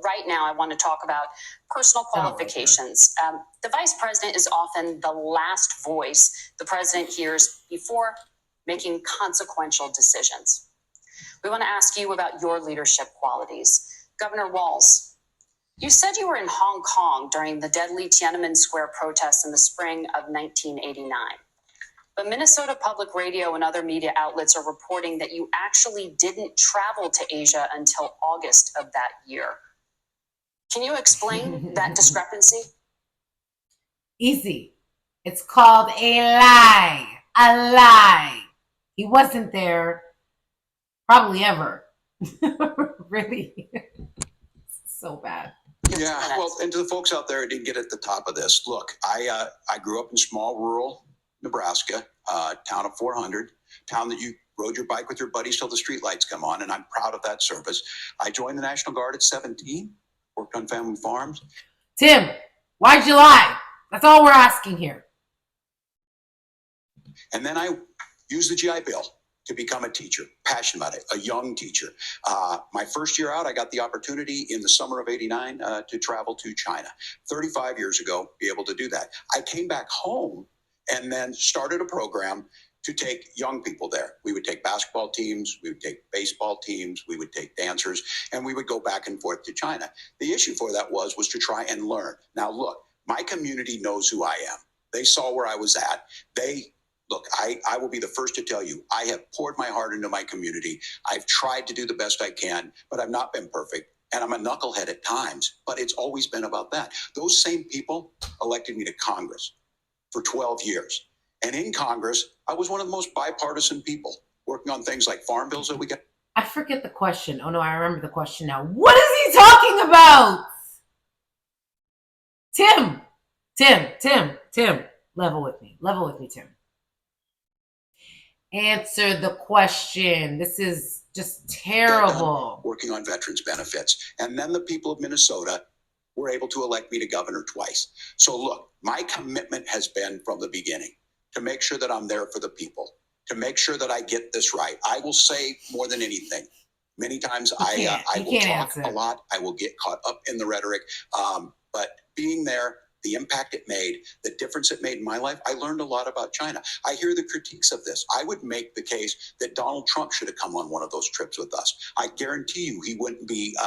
right now, I want to talk about personal qualifications. The vice president is often the last voice the president hears before making consequential decisions. We want to ask you about your leadership qualities. Governor Walz, you said you were in Hong Kong during the deadly Tiananmen Square protests in the spring of 1989. But Minnesota Public Radio and other media outlets are reporting that you actually didn't travel to Asia until August of that year. Can you explain that discrepancy? Easy. It's called a lie. A lie. He wasn't there probably ever. Really? So bad. Yeah, well, and to the folks out there who didn't get at the top of this, look, I grew up in small rural Nebraska, town of 400, town that you rode your bike with your buddies till the streetlights come on, and I'm proud of that service. I joined the National Guard at 17, worked on family farms. Tim, why'd you lie? That's all we're asking here. And then I used the GI Bill to become a teacher, passionate about it, a young teacher. My first year out, I got the opportunity in the summer of 89 to travel to China. 35 years ago, be able to do that. I came back home and then started a program to take young people there. We would take basketball teams, we would take baseball teams, we would take dancers, and we would go back and forth to China. The issue for that was to try and learn. Now, look, my community knows who I am. They saw where I was at. Look, I will be the first to tell you, I have poured my heart into my community. I've tried to do the best I can, but I've not been perfect. And I'm a knucklehead at times, but it's always been about that. Those same people elected me to Congress for 12 years. And in Congress, I was one of the most bipartisan people working on things like farm bills that we got. I forget the question. Oh no, I remember the question now. What is he talking about? Tim, level with me, Tim. Answer the question. This is just terrible. Working on veterans benefits. And then the people of Minnesota were able to elect me to governor twice. So look, my commitment has been from the beginning to make sure that I'm there for the people, to make sure that I get this right. I will say more than anything. Many times I will talk a lot. I will get caught up in the rhetoric. But being there, the impact it made, the difference it made in my life, I learned a lot about China. I hear the critiques of this. I would make the case that Donald Trump should have come on one of those trips with us. I guarantee you he wouldn't be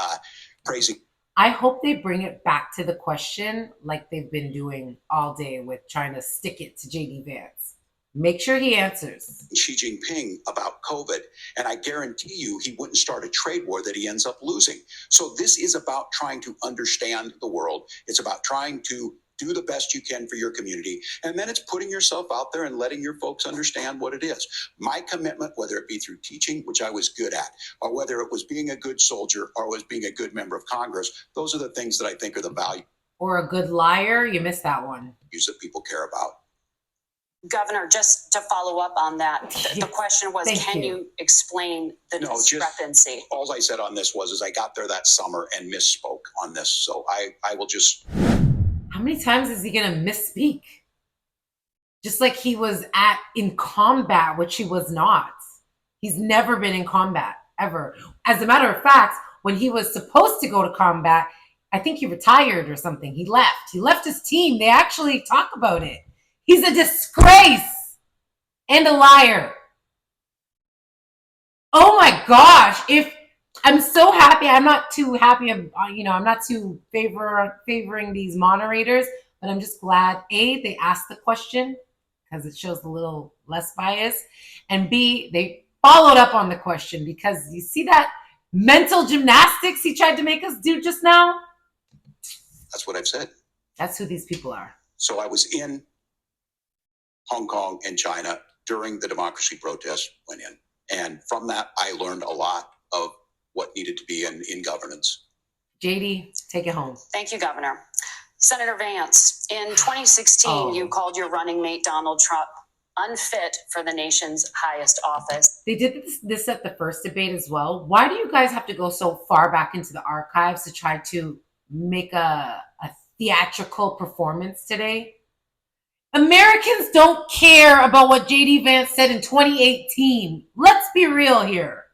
praising. I hope they bring it back to the question like they've been doing all day with trying to stick it to JD Vance. Make sure he answers. Xi Jinping about COVID, and I guarantee you he wouldn't start a trade war that he ends up losing. So this is about trying to understand the world. It's about trying to do the best you can for your community. And then it's putting yourself out there and letting your folks understand what it is. My commitment, whether it be through teaching, which I was good at, or whether it was being a good soldier or was being a good member of Congress, those are the things that I think are the values. Or a good liar, you missed that one. That people care about. Governor, just to follow up on that, the question was, can you explain the discrepancy? All I said on this was I got there that summer and misspoke on this. So I will just... How many times is he going to misspeak? Just like he was in combat, which he was not. He's never been in combat, ever. As a matter of fact, when he was supposed to go to combat, I think he retired or something. He left. He left his team. They actually talk about it. He's a disgrace and a liar. Oh my gosh. I'm so happy. I'm not too happy. I'm not too favoring these moderators, but I'm just glad, A, they asked the question because it shows a little less bias. And B, they followed up on the question because you see that mental gymnastics he tried to make us do just now? That's what I've said. That's who these people are. So I was in Hong Kong and China during the democracy protests went in. And from that, I learned a lot of what needed to be in governance. JD, take it home. Thank you, Governor. Senator Vance, in 2016, you called your running mate, Donald Trump, unfit for the nation's highest office. They did this at the first debate as well. Why do you guys have to go so far back into the archives to try to make a theatrical performance today? Americans don't care about what JD Vance said in 2018. Let's be real here.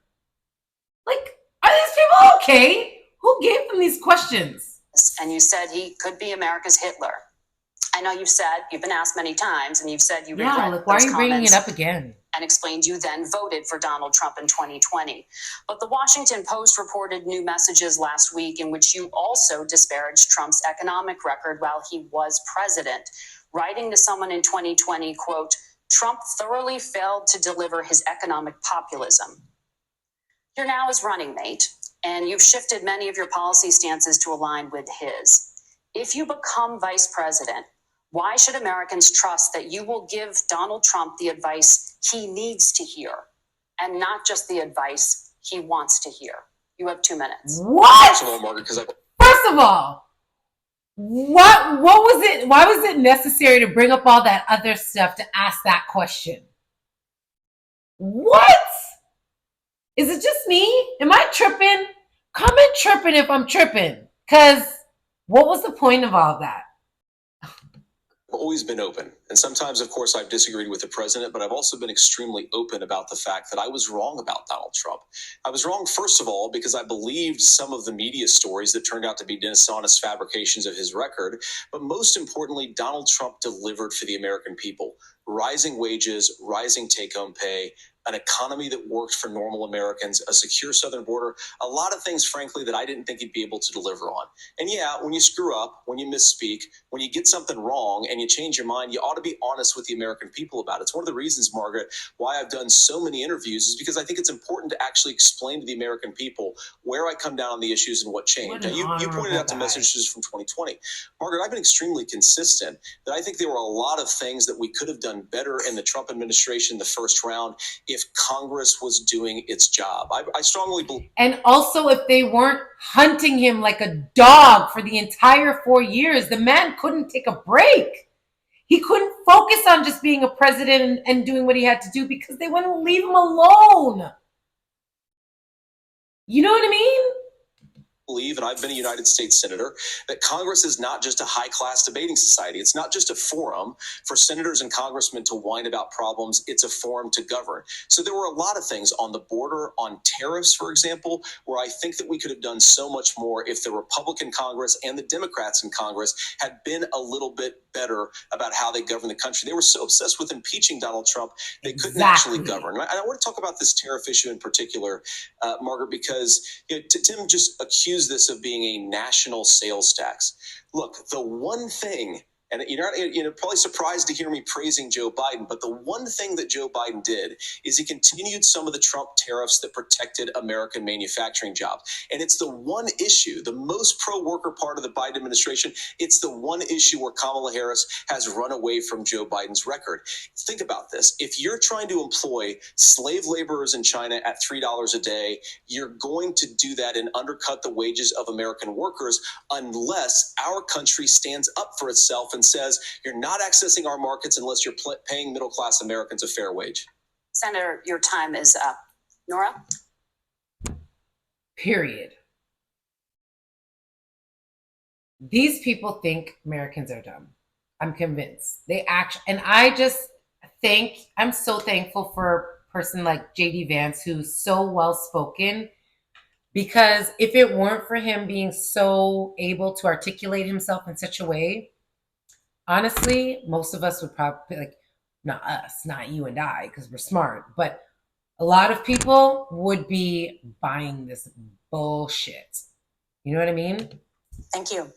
Like, are these people okay? Who gave them these questions? And you said he could be America's Hitler. I know you've been asked many times, and you've said you regret like, why those are you bringing comments it up again? and explained you then voted for Donald Trump in 2020. But the Washington Post reported new messages last week in which you also disparaged Trump's economic record while he was president, writing to someone in 2020, quote, Trump thoroughly failed to deliver his economic populism. You're now his running mate, and you've shifted many of your policy stances to align with his. If you become vice president, why should Americans trust that you will give Donald Trump the advice he needs to hear and not just the advice he wants to hear? You have 2 minutes. What? First of all, Margaret, First of all, what was it? Why was it necessary to bring up all that other stuff to ask that question? What? Is it just me? Am I tripping? Comment tripping if I'm tripping. Because what was the point of all that? I've always been open. And sometimes, of course, I've disagreed with the president, but I've also been extremely open about the fact that I was wrong about Donald Trump. I was wrong, first of all, because I believed some of the media stories that turned out to be dishonest fabrications of his record. But most importantly, Donald Trump delivered for the American people. Rising wages, rising take-home pay, an economy that worked for normal Americans, a secure southern border, a lot of things, frankly, that I didn't think he'd be able to deliver on. And yeah, when you screw up, when you misspeak, when you get something wrong and you change your mind, you ought to be honest with the American people about it. It's one of the reasons, Margaret, why I've done so many interviews is because I think it's important to actually explain to the American people where I come down on the issues and what changed. What an Now, you pointed out the honorable guy. messages from 2020. Margaret, I've been extremely consistent that I think there were a lot of things that we could have done better in the Trump administration the first round if Congress was doing its job. I strongly believe. And also, if they weren't hunting him like a dog for the entire 4 years, the man couldn't take a break. He couldn't focus on just being a president and doing what he had to do because they wouldn't leave him alone. You know what I mean? Believe, and I've been a United States Senator, that Congress is not just a high-class debating society. It's not just a forum for senators and congressmen to whine about problems. It's a forum to govern. So there were a lot of things on the border, on tariffs, for example, where I think that we could have done so much more if the Republican Congress and the Democrats in Congress had been a little bit better about how they govern the country. They were so obsessed with impeaching Donald Trump, they couldn't actually govern. And I want to talk about this tariff issue in particular, Margaret, because Tim just accused this of being a national sales tax. Look, the one thing, and you're probably surprised to hear me praising Joe Biden, but the one thing that Joe Biden did is he continued some of the Trump tariffs that protected American manufacturing jobs. And it's the one issue, the most pro-worker part of the Biden administration, it's the one issue where Kamala Harris has run away from Joe Biden's record. Think about this. If you're trying to employ slave laborers in China at $3 a day, you're going to do that and undercut the wages of American workers unless our country stands up for itself and says, you're not accessing our markets unless you're paying middle-class Americans a fair wage. Senator, your time is up. Nora? Period. These people think Americans are dumb. I'm convinced. And I'm so thankful for a person like JD Vance, who's so well-spoken, because if it weren't for him being so able to articulate himself in such a way, honestly, most of us would probably, not us, not you and I, because we're smart, but a lot of people would be buying this bullshit. You know what I mean? Thank you.